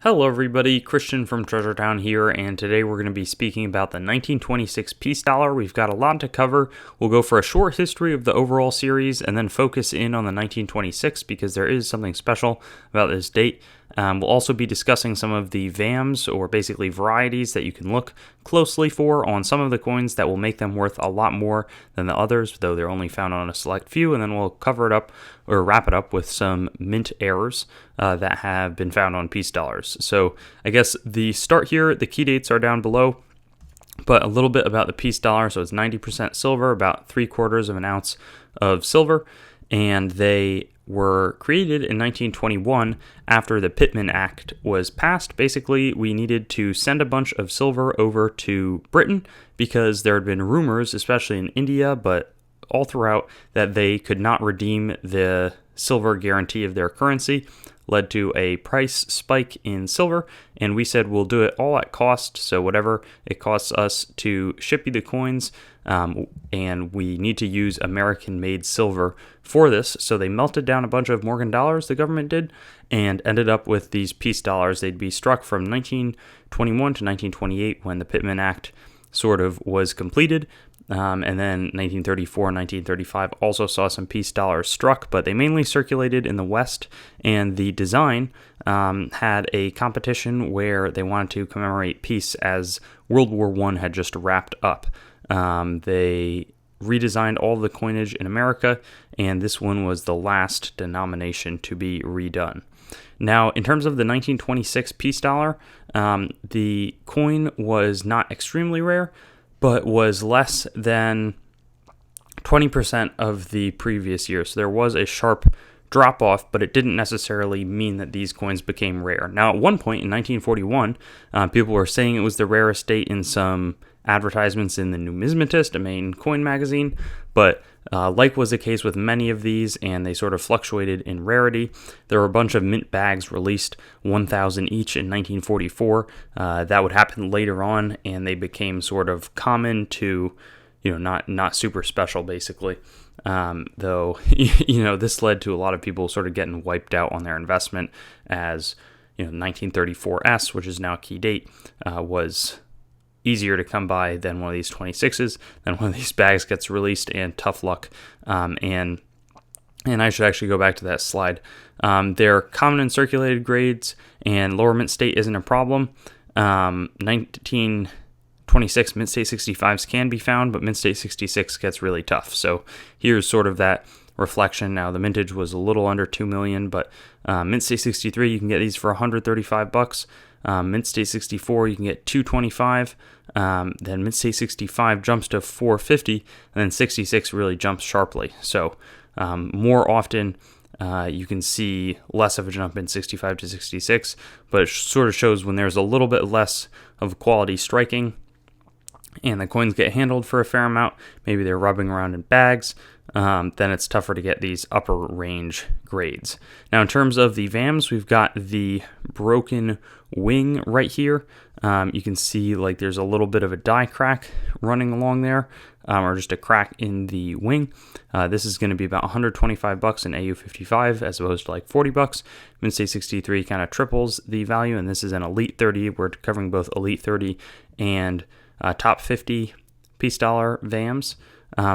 Hello everybody, Christian from Treasure Town here, and today we're going to be speaking about the 1926 peace dollar. We've got a lot to cover. We'll go for a short history of the overall series and then focus in on the 1926 because there is something special about this date. We'll also be discussing some of the VAMs, or basically varieties, that you can look closely for on some of the coins that will make them worth a lot more than the others, though they're only found on a select few, and then we'll cover it up, or wrap it up, with some mint errors that have been found on peace dollars. So I guess the start here, the key dates are down below, but a little bit about the peace dollar. So it's 90% silver, about 3/4 of an ounce of silver, and they were created in 1921 after the Pittman Act was passed. Basically, we needed to send a bunch of silver over to Britain because there had been rumors, especially in India, but all throughout, that they could not redeem the silver guarantee of their currency. Led to a price spike in silver, and we said we'll do it all at cost, so whatever it costs us to ship you the coins, and we need to use American-made silver for this. So they melted down a bunch of Morgan dollars, the government did, and ended up with these peace dollars. They'd be struck from 1921 to 1928 when the Pittman Act sort of was completed. And then 1934 and 1935 also saw some peace dollars struck, but they mainly circulated in the West, and the design had a competition where they wanted to commemorate peace as World War I had just wrapped up. They redesigned all the coinage in America, and this one was the last denomination to be redone. Now, in terms of the 1926 peace dollar, the coin was not extremely rare, but was less than 20% of the previous year. So there was a sharp drop-off, but it didn't necessarily mean that these coins became rare. Now, at one point in 1941, people were saying it was the rarest date in some advertisements in the Numismatist, a main coin magazine, but like was the case with many of these, and they sort of fluctuated in rarity. There were a bunch of mint bags released, 1,000 each in 1944. That would happen later on, and they became sort of common to, not super special, basically. Though, this led to a lot of people sort of getting wiped out on their investment, as 1934S, which is now a key date, was easier to come by than one of these 26s. Then one of these bags gets released, and tough luck. And I should actually go back to that slide. They're common in circulated grades, and lower mint state isn't a problem. 1926 mint state 65s can be found, but mint state 66 gets really tough. So here's sort of that reflection. Now, the mintage was a little under 2 million, but mint state 63, you can get these for $135. Mint state 64, you can get $225. Then mint state 65 jumps to $450, and then 66 really jumps sharply. So more often you can see less of a jump in 65 to 66, but it sort of shows when there's a little bit less of quality striking and the coins get handled for a fair amount, maybe they're rubbing around in bags, then it's tougher to get these upper range grades. Now, in terms of the VAMs, we've got the broken wing right here. You can see there's a little bit of a die crack running along there, or just a crack in the wing. This is going to be about $125 in AU55 as opposed to $40. Mint State 63 kind of triples the value, and this is an Elite 30. We're covering both Elite 30 and top 50 peace dollar VAMs.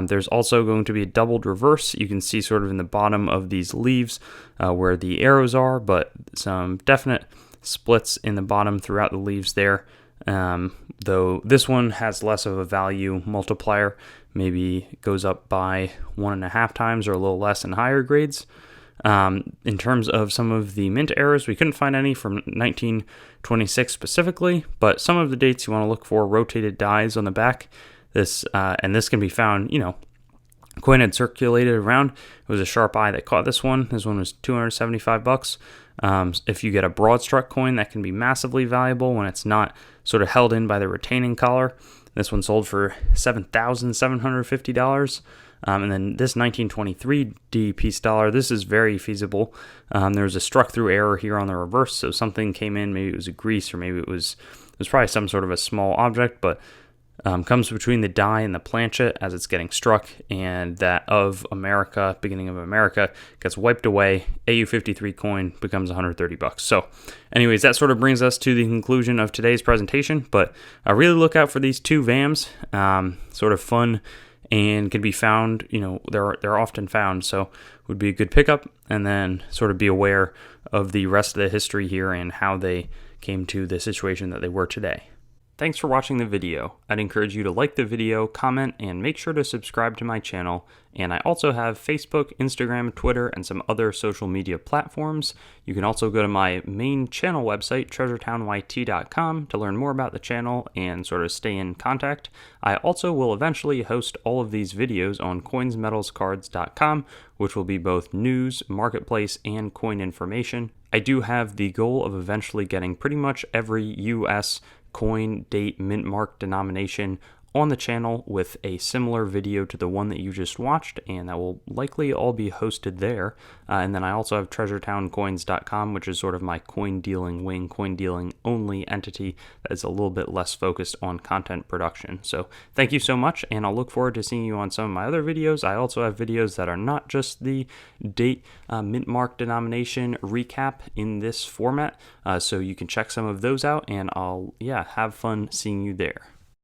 There's also going to be a doubled reverse. You can see sort of in the bottom of these leaves where the arrows are, but some definite splits in the bottom throughout the leaves there. Though this one has less of a value multiplier, maybe it goes up by 1.5 times or a little less in higher grades. In terms of some of the mint errors, we couldn't find any from 1926 specifically, but some of the dates you want to look for: rotated dies on the back. This can be found, coin had circulated around. It was a sharp eye that caught this one. This one was $275. If you get a broad struck coin, that can be massively valuable when it's not sort of held in by the retaining collar. This one sold for $7,750. And then this 1923 D peace dollar, this is very feasible. There was a struck through error here on the reverse, so something came in. Maybe it was a grease, or maybe it was probably some sort of a small object, but comes between the die and the planchet as it's getting struck, and that of America, beginning of America, gets wiped away. AU53 coin becomes $130. So anyways, that sort of brings us to the conclusion of today's presentation, but really look out for these two VAMs, sort of fun and can be found, they're often found, so would be a good pickup, and then sort of be aware of the rest of the history here and how they came to the situation that they were today. Thanks for watching the video. I'd encourage you to like the video, comment, and make sure to subscribe to my channel. And I also have Facebook, Instagram, Twitter, and some other social media platforms. You can also go to my main channel website, treasuretownYT.com, to learn more about the channel and sort of stay in contact. I also will eventually host all of these videos on coinsmetalscards.com, which will be both news, marketplace, and coin information. I do have the goal of eventually getting pretty much every US coin, date, mint mark, denomination on the channel with a similar video to the one that you just watched, and that will likely all be hosted there. And then I also have treasuretowncoins.com, which is sort of my coin dealing wing, coin dealing only entity that is a little bit less focused on content production. So thank you so much, and I'll look forward to seeing you on some of my other videos. I also have videos that are not just the date, mint mark, denomination recap in this format, so you can check some of those out, and I'll have fun seeing you there.